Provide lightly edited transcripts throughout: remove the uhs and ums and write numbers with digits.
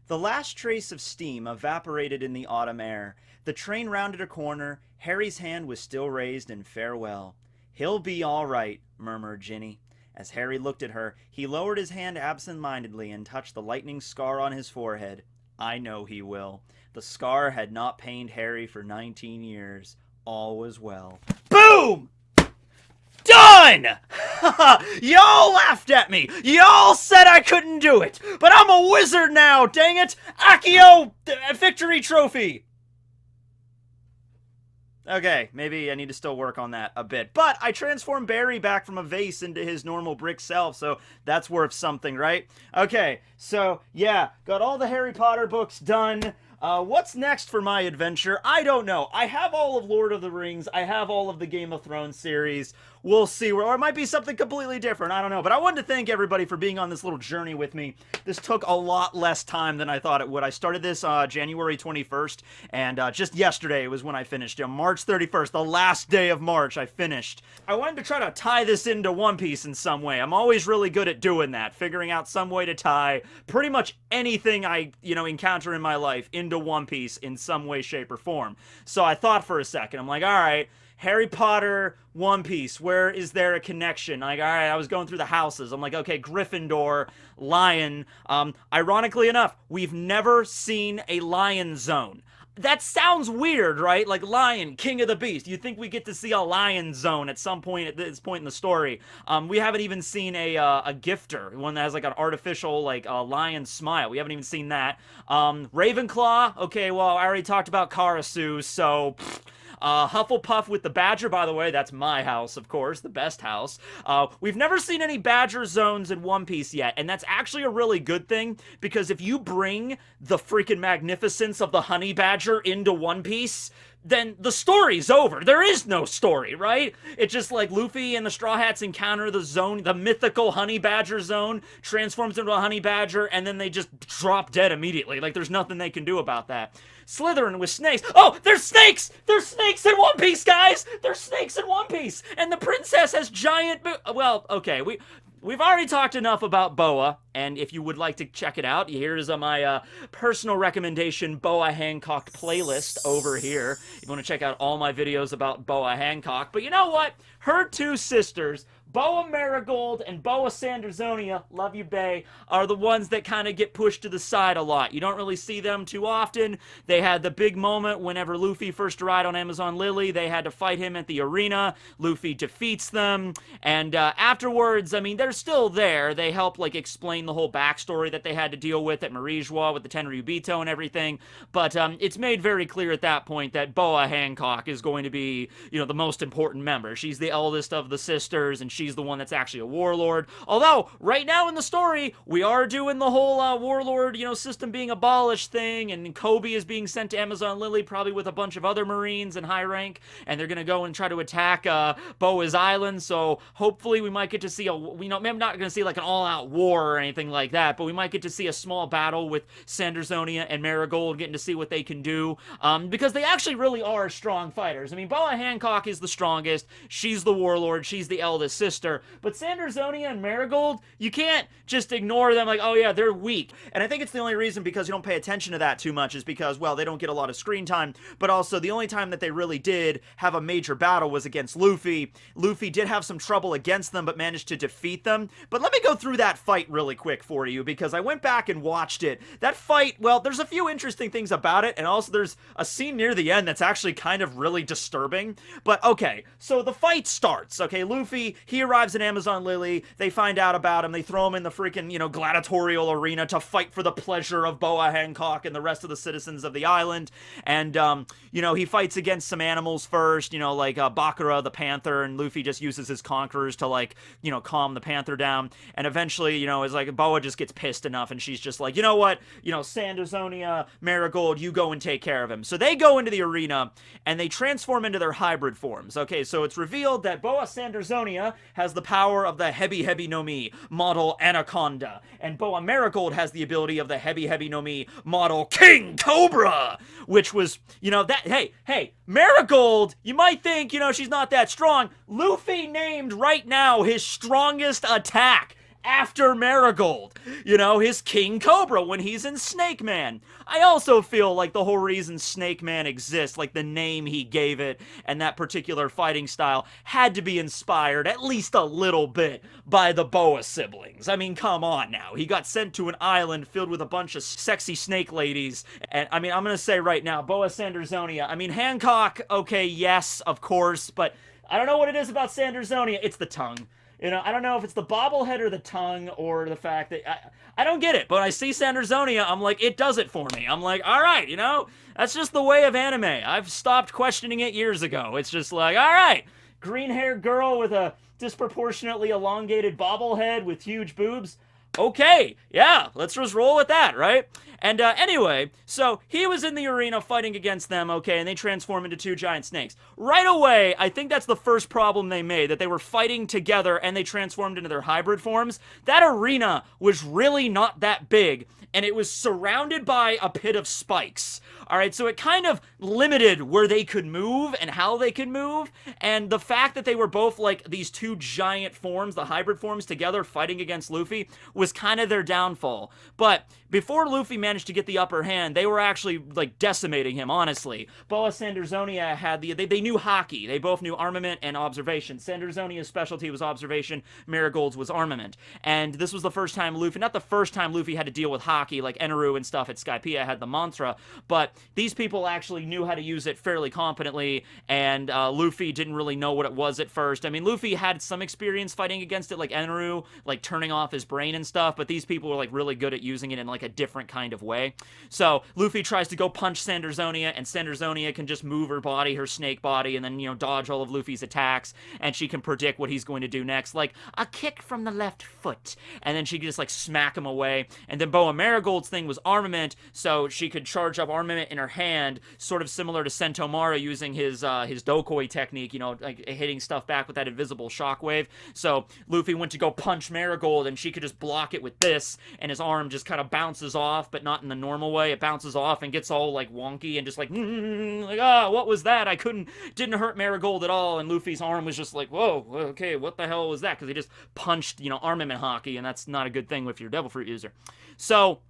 The last trace of steam evaporated in the autumn air. The train rounded a corner. Harry's hand was still raised in farewell. "He'll be all right," murmured Ginny. As Harry looked at her, he lowered his hand absent-mindedly and touched the lightning scar on his forehead. "I know he will." The scar had not pained Harry for 19 years. All was well. Boom! Done! Y'all laughed at me. Y'all said I couldn't do it. But I'm a wizard now, dang it! Accio victory trophy! Okay, maybe I need to still work on that a bit. But I transformed Barry back from a vase into his normal brick self, so that's worth something, right? Okay, so yeah, got all the Harry Potter books done. What's next for my adventure? I don't know. I have all of Lord of the Rings. I have all of the Game of Thrones series. We'll see. Or it might be something completely different. I don't know. But I wanted to thank everybody for being on this little journey with me. This took a lot less time than I thought it would. I started this January 21st, and just yesterday was when I finished. March 31st, the last day of March, I finished. I wanted to try to tie this into One Piece in some way. I'm always really good at doing that, figuring out some way to tie pretty much anything I, encounter in my life into One Piece in some way, shape, or form. So I thought for a second. I'm like, all right, Harry Potter, One Piece, where is there a connection? Like, all right, I was going through the houses. I'm like, okay, Gryffindor, Lion. Ironically enough, we've never seen a Lion Zone. That sounds weird, right? Like Lion, King of the Beast. You think we get to see a Lion Zone at some point at this point in the story. We haven't even seen a gifter, one that has like an artificial lion smile. We haven't even seen that. Ravenclaw. Okay, well, I already talked about Karasu, so Hufflepuff with the Badger, by the way, that's my house, of course, the best house. We've never seen any Badger zones in One Piece yet, and that's actually a really good thing, because if you bring the freaking magnificence of the Honey Badger into One Piece, then the story's over. There is no story, right? It's just like Luffy and the Straw Hats encounter the zone, the mythical Honey Badger zone, transforms into a Honey Badger, and then they just drop dead immediately. Like, there's nothing they can do about that. Slytherin with snakes. Oh, there's snakes! There's snakes in One Piece, guys! There's snakes in One Piece! And the princess has giant well, okay, We've already talked enough about Boa, and if you would like to check it out, here's my personal recommendation Boa Hancock playlist over here. If you want to check out all my videos about Boa Hancock. But you know what? Her two sisters, Boa Marigold and Boa Sandersonia, love you, bae, are the ones that kind of get pushed to the side a lot. You don't really see them too often. They had the big moment whenever Luffy first arrived on Amazon Lily. They had to fight him at the arena. Luffy defeats them. And afterwards, I mean, they're still there. They help, explain the whole backstory that they had to deal with at Marigold with the Tenryubito and everything. But it's made very clear at that point that Boa Hancock is going to be, the most important member. She's the eldest of the sisters, and she's the one that's actually a warlord. Although, right now in the story, we are doing the whole warlord, system being abolished thing, and Kobe is being sent to Amazon Lily, probably with a bunch of other Marines in high rank, and they're going to go and try to attack Boa's Island, so hopefully we might get to see maybe I'm not going to see like an all-out war or anything like that, but we might get to see a small battle with Sandersonia and Marigold, getting to see what they can do, because they actually really are strong fighters. I mean, Boa Hancock is the strongest, she's the warlord, she's the eldest sister, but Sandersonia and Marigold, you can't just ignore them like, oh yeah, they're weak. And I think it's the only reason because you don't pay attention to that too much is because, well, they don't get a lot of screen time, but also the only time that they really did have a major battle was against Luffy. Luffy did have some trouble against them, but managed to defeat them. But let me go through that fight really quick for you, because I went back and watched it. That fight, well, there's a few interesting things about it, and also there's a scene near the end that's actually kind of really disturbing. But okay, so the fight starts, okay? Luffy, he arrives in Amazon Lily, they find out about him, they throw him in the freaking, gladiatorial arena to fight for the pleasure of Boa Hancock and the rest of the citizens of the island, and, he fights against some animals first, like Bakura the panther, and Luffy just uses his conquerors to, calm the panther down, and eventually, it's like Boa just gets pissed enough, and she's just like, you know what, Sandersonia, Marigold, you go and take care of him. So they go into the arena, and they transform into their hybrid forms. Okay, so it's revealed that Boa Sandersonia has the power of the Hebi Hebi no Mi model Anaconda, and Boa Marigold has the ability of the Hebi Hebi no Mi model King Cobra, which was, hey, Marigold, you might think, she's not that strong. Luffy named right now his strongest attack after Marigold. You know, his King Cobra when he's in Snake Man. I also feel like the whole reason Snake Man exists, like the name he gave it and that particular fighting style, had to be inspired at least a little bit by the Boa siblings. I mean, come on now. He got sent to an island filled with a bunch of sexy snake ladies. And I mean, I'm going to say right now, Boa Sandersonia. I mean, Hancock, okay, yes, of course, but I don't know what it is about Sandersonia. It's the tongue. You know, I don't know if it's the bobblehead or the tongue or the fact that I don't get it. But when I see Sandersonia, I'm like, it does it for me. I'm like, all right, you know, that's just the way of anime. I've stopped questioning it years ago. It's just like, all right, green-haired girl with a disproportionately elongated bobblehead with huge boobs. Okay, yeah, let's just roll with that, right? And anyway, so he was in the arena fighting against them, okay, and they transform into two giant snakes. Right away, I think that's the first problem they made, that they were fighting together and they transformed into their hybrid forms. That arena was really not that big, and it was surrounded by a pit of spikes. All right, so it kind of limited where they could move and how they could move, and the fact that they were both like these two giant forms, the hybrid forms together fighting against Luffy, was kind of their downfall. But before Luffy managed to get the upper hand, they were actually like decimating him, honestly. Boa Sandersonia had they knew hockey. They both knew armament and observation. Sandersonia's specialty was observation, Marigold's was armament. And this was the first time Luffy, not the first time Luffy had to deal with hockey, like Eneru and stuff at Skypiea had the mantra, but these people actually knew how to use it fairly competently, and Luffy didn't really know what it was at first. I mean, Luffy had some experience fighting against it, like Eneru, like turning off his brain and stuff, but these people were like really good at using it in like a different kind of way. So Luffy tries to go punch Sandersonia, and Sandersonia can just move her body, her snake body, and then, you know, dodge all of Luffy's attacks, and she can predict what he's going to do next, like a kick from the left foot, and then she can just like smack him away. And then Boa Marigold's thing was armament, so she could charge up armament in her hand, sort of similar to Sentomaru using his Dokoi technique, you know, like hitting stuff back with that invisible shockwave. So Luffy went to go punch Marigold, and she could just block it with this, and his arm just kind of bounces off, but not in the normal way. It bounces off and gets all like wonky and just like, what was that? Didn't hurt Marigold at all. And Luffy's arm was just like, whoa, okay, what the hell was that? Because he just punched, you know, armament hockey, and that's not a good thing if you're a Devil Fruit user. So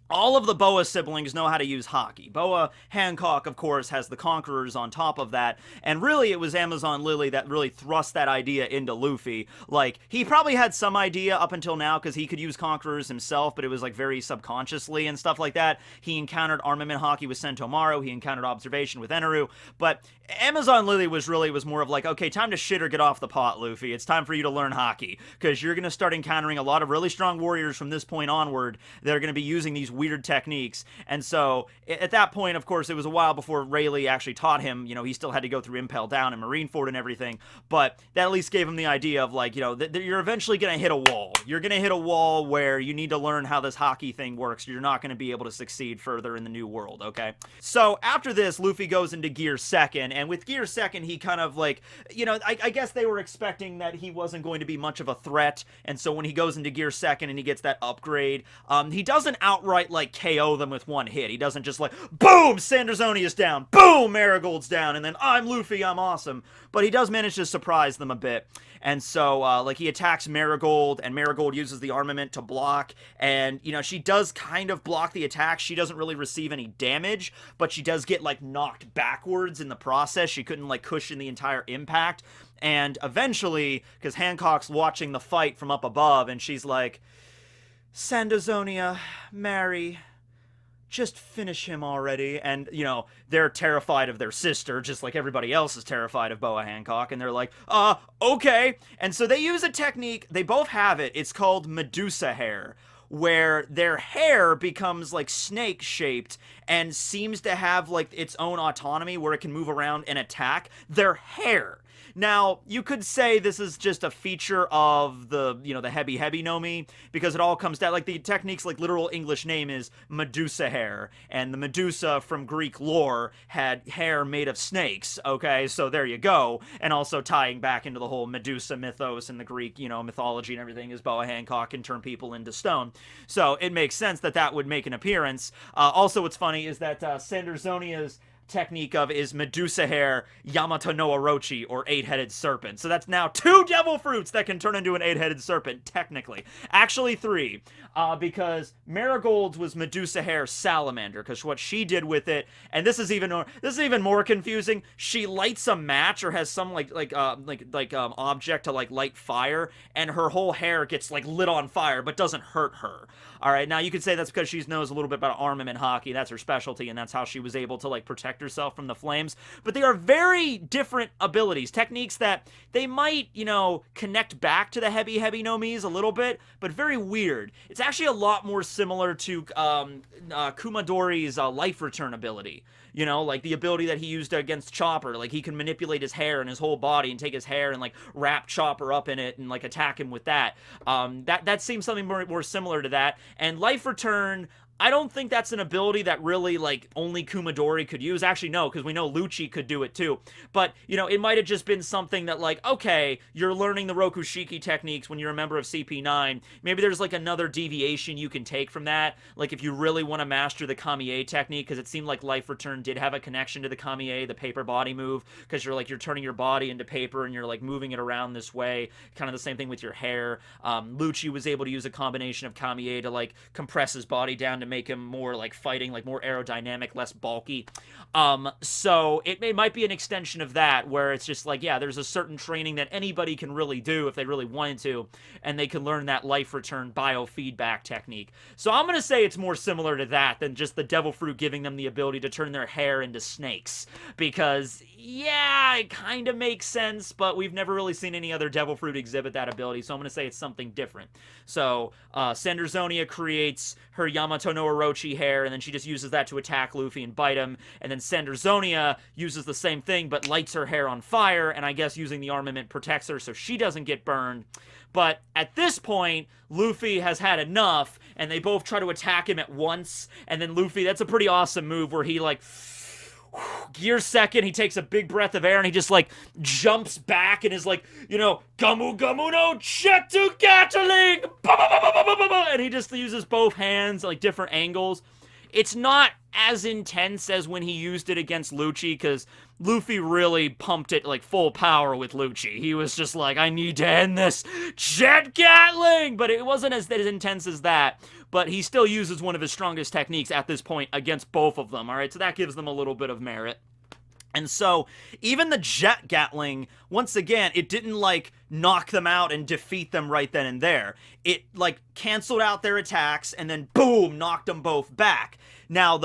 all of the Boa siblings know how to use hockey. Boa Hancock, of course, has the Conquerors on top of that, and really it was Amazon Lily that really thrust that idea into Luffy. Like, he probably had some idea up until now, because he could use Conquerors himself, but it was like very subconsciously and stuff like that. He encountered armament hockey with Sentomaru, he encountered observation with Eneru, but Amazon Lily was more of like, okay, time to shit or get off the pot, Luffy. It's time for you to learn hockey, because you're going to start encountering a lot of really strong warriors from this point onward that are going to be using these weird techniques. And so at that point, of course, it was a while before Rayleigh actually taught him. You know, he still had to go through Impel Down and Marineford and everything, but that at least gave him the idea of like, you know, that you're eventually going to hit a wall. You're going to hit a wall where you need to learn how this hockey thing works. You're not going to be able to succeed further in the new world, okay? So after this, Luffy goes into Gear Second, and with Gear Second, he kind of like, you know, I guess they were expecting that he wasn't going to be much of a threat, and so when he goes into Gear Second and he gets that upgrade, he doesn't outright like KO them with one hit. He doesn't just like, boom, Sandersonia's down, boom, Marigold's down, and then I'm Luffy, I'm awesome. But he does manage to surprise them a bit. And so, like, he attacks Marigold, and Marigold uses the armament to block, and, you know, she does kind of block the attack. She doesn't really receive any damage, but she does get, like, knocked backwards in the process. She couldn't, like, cushion the entire impact. And eventually, because Hancock's watching the fight from up above, and she's like, Sandersonia, Mary, just finish him already. And, you know, they're terrified of their sister, just like everybody else is terrified of Boa Hancock, and they're like, okay. And so they use a technique, they both have it, it's called Medusa Hair, where their hair becomes like snake shaped and seems to have like its own autonomy where it can move around and attack. Their hair. Now, you could say this is just a feature of the, you know, the Hebi no Mi, because it all comes down, like, the technique's, like, literal English name is Medusa Hair, and the Medusa from Greek lore had hair made of snakes, okay, so there you go, and also tying back into the whole Medusa mythos and the Greek, you know, mythology and everything is Boa Hancock can turn people into stone, so it makes sense that that would make an appearance. Also, what's funny is that Sandersonia's technique of is Medusa Hair, Yamato no Orochi, or 8-headed serpent. So that's now 2 devil fruits that can turn into an 8-headed serpent, technically. Actually 3, because Marigold's was Medusa Hair Salamander, because what she did with it, and this is even more confusing, she lights a match or has some object to like light fire, and her whole hair gets like lit on fire, but doesn't hurt her. All right, now you could say that's because she knows a little bit about armament hockey. That's her specialty, and that's how she was able to like protect herself from the flames. But they are very different abilities, techniques that they might, connect back to the heavy no Mi's a little bit, but very weird. It's actually a lot more similar to Kumadori's life return ability. Like the ability that he used against Chopper. Like he can manipulate his hair and his whole body and take his hair and like wrap Chopper up in it and like attack him with that. That seems something more similar to that. And life return, I don't think that's an ability that really, like, only Kumadori could use. Actually, no, because we know Lucci could do it, too. But, it might have just been something that, like, okay, you're learning the Rokushiki techniques when you're a member of CP9. Maybe there's, like, another deviation you can take from that. Like, if you really want to master the Kamiei technique, because it seemed like Life Return did have a connection to the Kamiei, the paper body move, because you're turning your body into paper and you're, like, moving it around this way. Kind of the same thing with your hair. Lucci was able to use a combination of Kamiei to, like, compress his body down to make him more like fighting, like more aerodynamic, less bulky. So it might be an extension of that, where it's just like, yeah, there's a certain training that anybody can really do if they really wanted to, and they can learn that life return biofeedback technique. So I'm going to say it's more similar to that than just the devil fruit giving them the ability to turn their hair into snakes, because yeah, it kind of makes sense, but we've never really seen any other devil fruit exhibit that ability, so I'm going to say it's something different. So Sandersonia creates her Yamato no Orochi hair, and then she just uses that to attack Luffy and bite him, and then Sandersonia uses the same thing, but lights her hair on fire, and I guess using the armament protects her so she doesn't get burned. But at this point, Luffy has had enough, and they both try to attack him at once, and then Luffy, that's a pretty awesome move where he, like, gear second, he takes a big breath of air, and he just, like, jumps back and is like, Gamu Gamu no Chetu Gatling! And he just uses both hands, like, different angles. It's not as intense as when he used it against Lucci, because Luffy really pumped it like full power with Lucci. He was just like, I need to end this, Jet Gatling! But it wasn't as intense as that. But he still uses one of his strongest techniques at this point against both of them, alright? So that gives them a little bit of merit. And so, even the Jet Gatling, once again, it didn't, like, knock them out and defeat them right then and there. It, like, canceled out their attacks and then, boom, knocked them both back. Now,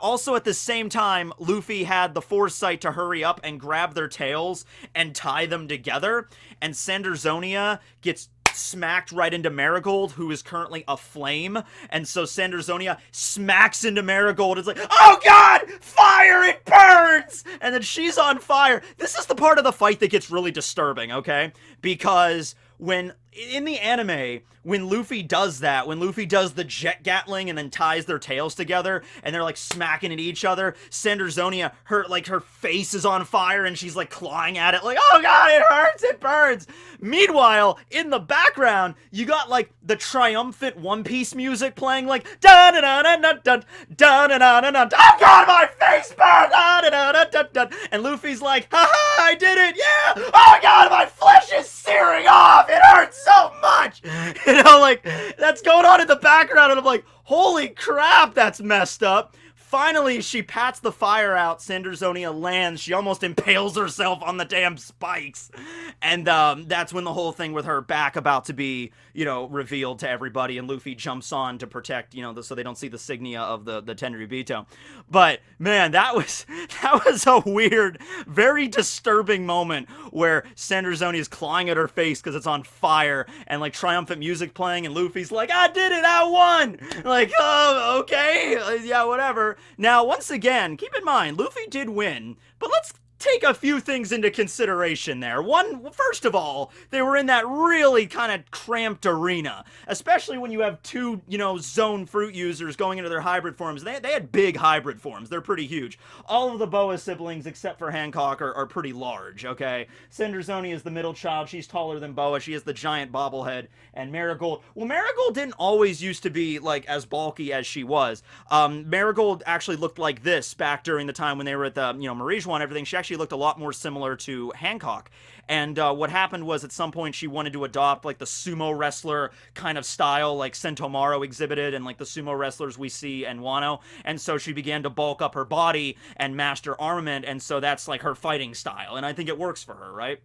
also at the same time, Luffy had the foresight to hurry up and grab their tails and tie them together, and Sandersonia gets smacked right into Marigold, who is currently aflame, and so Sandersonia smacks into Marigold. It's like, oh god, fire, it burns! And then she's on fire. This is the part of the fight that gets really disturbing, okay? Because when, in the anime, when Luffy does that, when Luffy does the Jet Gatling and then ties their tails together, and they're, like, smacking at each other, Sandersonia, her face is on fire, and she's, like, clawing at it, like, oh god, it hurts, it burns! Meanwhile, in the background, you got, like, the triumphant One Piece music playing, like, da-da-da-da-da-da, da-da-da-da-da, oh god, my face burns! Da-da-da-da-da-da, and Luffy's like, haha, I did it, yeah! Oh god, my flesh is searing off! It hurts so much! Like, that's going on in the background, and I'm like, holy crap, that's messed up. Finally, she pats the fire out. Sandersonia lands. She almost impales herself on the damn spikes. And that's when the whole thing with her back about to be, revealed to everybody. And Luffy jumps on to protect, so they don't see the signia of the Tenryubito. But, man, that was a weird, very disturbing moment where Sandersonia is clawing at her face because it's on fire. And, like, triumphant music playing. And Luffy's like, I did it, I won! Like, oh, okay, yeah, whatever. Now, once again, keep in mind, Luffy did win, but let's take a few things into consideration there. One, first of all, they were in that really kind of cramped arena, especially when you have two, zone fruit users going into their hybrid forms. They had big hybrid forms. They're pretty huge. All of the Boa siblings, except for Hancock, are pretty large, okay? Sandersonia is the middle child. She's taller than Boa. She has the giant bobblehead. And Marigold, well, Marigold didn't always used to be, like, as bulky as she was. Marigold actually looked like this back during the time when they were at the, Marigold and everything. She actually looked a lot more similar to Hancock. And what happened was at some point she wanted to adopt like the sumo wrestler kind of style like Sentomaru exhibited and like the sumo wrestlers we see in Wano. And so she began to bulk up her body and master armament. And so that's like her fighting style. And I think it works for her, right?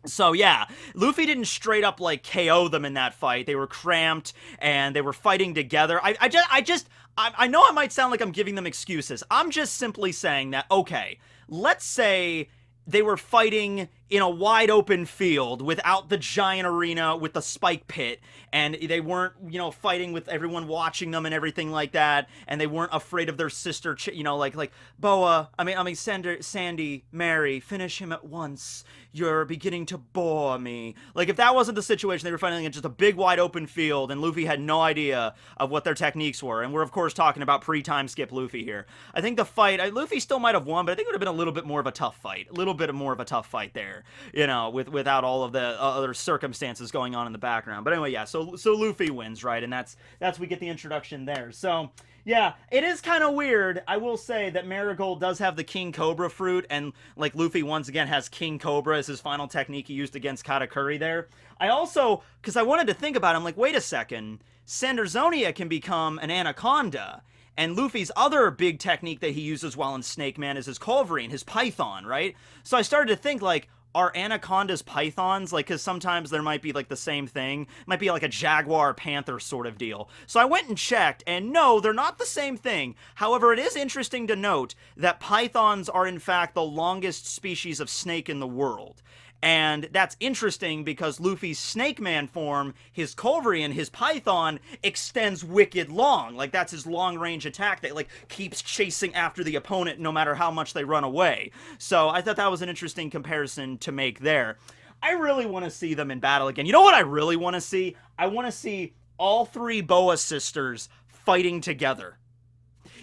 So yeah, Luffy didn't straight up like KO them in that fight. They were cramped and they were fighting together. I know it might sound like I'm giving them excuses. I'm just simply saying that, okay, let's say they were fighting in a wide open field without the giant arena with the spike pit, and they weren't, fighting with everyone watching them and everything like that, and they weren't afraid of their sister, like Boa, Sandy, Mary, finish him at once. You're beginning to bore me. Like, if that wasn't the situation, they were fighting in just a big wide open field, and Luffy had no idea of what their techniques were, and we're of course talking about pre-time skip Luffy here. I think the fight, Luffy still might have won, but I think it would have been a little bit more of a tough fight. A little bit more of a tough fight there. Without all of the other circumstances going on in the background. But anyway, yeah, so Luffy wins, right? And that's we get the introduction there. So, yeah, it is kind of weird. I will say that Marigold does have the King Cobra fruit, and, like, Luffy once again has King Cobra as his final technique he used against Katakuri there. I also, because I wanted to think about it, I'm like, wait a second, Sandersonia can become an anaconda. And Luffy's other big technique that he uses while in Snake Man is his Culverine, his python, right? So I started to think, like, are anacondas pythons? Like, because sometimes there might be, like, the same thing. It might be, like, a jaguar panther sort of deal. So I went and checked, and no, they're not the same thing. However, it is interesting to note that pythons are, in fact, the longest species of snake in the world. And that's interesting because Luffy's Snake Man form, his Culverine, his Python, extends wicked long. Like, that's his long-range attack that, like, keeps chasing after the opponent no matter how much they run away. So I thought that was an interesting comparison to make there. I really want to see them in battle again. You know what I really want to see? I want to see all three Boa sisters fighting together.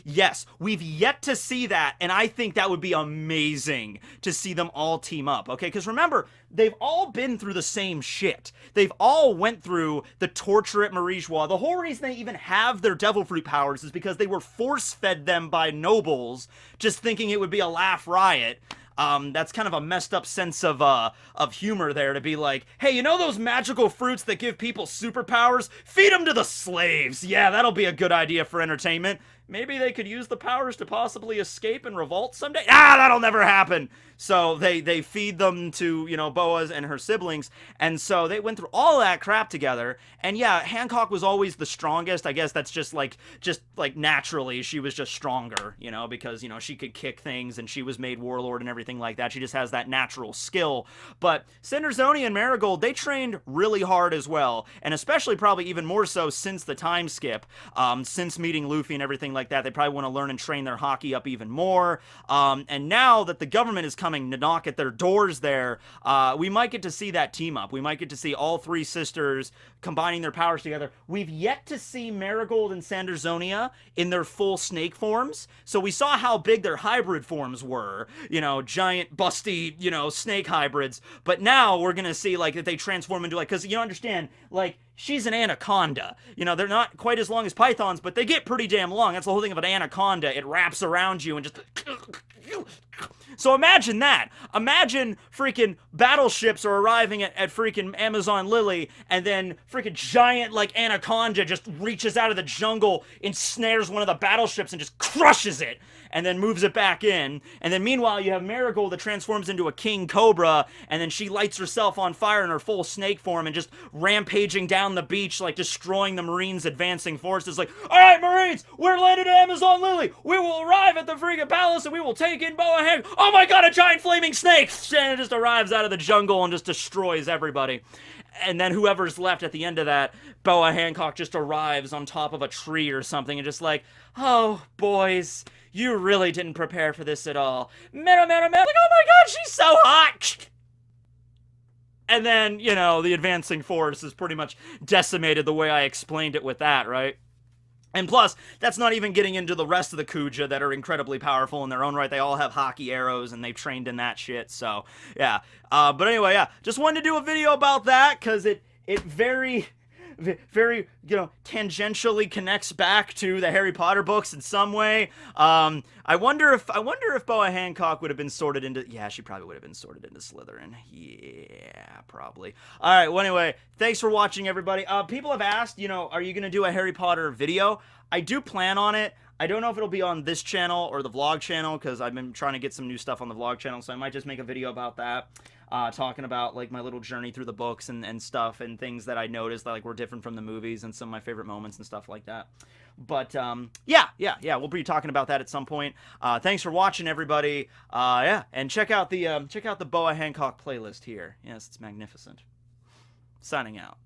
Yes, we've yet to see that, and I think that would be amazing to see them all team up, okay? Because remember, they've all been through the same shit. They've all went through the torture at Marigold. The whole reason they even have their devil fruit powers is because they were force-fed them by nobles, just thinking it would be a laugh riot. That's kind of a messed up sense of humor there to be like, hey, you know those magical fruits that give people superpowers? Feed them to the slaves. Yeah, that'll be a good idea for entertainment. Maybe they could use the powers to possibly escape and revolt someday. That'll never happen. So they feed them to, Boas and her siblings. And so they went through all that crap together. And yeah, Hancock was always the strongest. I guess that's just like naturally she was just stronger, because, she could kick things and she was made warlord and everything like that. She just has that natural skill. But Sandersonia and Marigold, they trained really hard as well. And especially probably even more so since the time skip, since meeting Luffy and everything like that. They probably want to learn and train their hockey up even more. And now that the government is coming to knock at their doors there, we might get to see that team up. We might get to see all three sisters combining their powers together. We've yet to see Marigold and Sandersonia in their full snake forms. So we saw how big their hybrid forms were, giant busty, snake hybrids. But now we're going to see like that they transform into like, because you understand, like, she's an anaconda. They're not quite as long as pythons, but they get pretty damn long. That's the whole thing of an anaconda. It wraps around you and just... So imagine that. Imagine freaking battleships are arriving at freaking Amazon Lily, and then freaking giant, like, anaconda just reaches out of the jungle, ensnares one of the battleships, and just crushes it, and then moves it back in. And then meanwhile, you have Marigold that transforms into a King Cobra, and then she lights herself on fire in her full snake form and just rampaging down the beach, like, destroying the Marines' advancing forces. Like, alright, Marines, we're landed at Amazon Lily. We will arrive at the freaking palace, and we will take in Boa Hank. Oh my god, a giant flaming snake! And it just arrives out of the jungle and just destroys everybody. And then whoever's left at the end of that, Boa Hancock just arrives on top of a tree or something and just like, oh, boys, you really didn't prepare for this at all. Like, oh my god, she's so hot! And then, you know, the advancing force is pretty much decimated the way I explained it with that, right? And plus, that's not even getting into the rest of the Kuja that are incredibly powerful in their own right. They all have hockey arrows, and they've trained in that shit, so, yeah. But anyway, yeah, just wanted to do a video about that, because it very, you know, tangentially connects back to the Harry Potter books in some way. I wonder if Boa Hancock would have been sorted into, yeah, she probably would have been sorted into Slytherin. Yeah, probably. All right, well, anyway, thanks for watching, everybody. People have asked, you know, are you going to do a Harry Potter video? I do plan on it. I don't know if it'll be on this channel or the vlog channel, because I've been trying to get some new stuff on the vlog channel, so I might just make a video about that. Talking about, like, my little journey through the books and stuff, and things that I noticed that, like, were different from the movies, and some of my favorite moments and stuff like that. But, yeah, we'll be talking about that at some point. Thanks for watching, everybody. Yeah, and check out the Boa Hancock playlist here. Yes, it's magnificent. Signing out.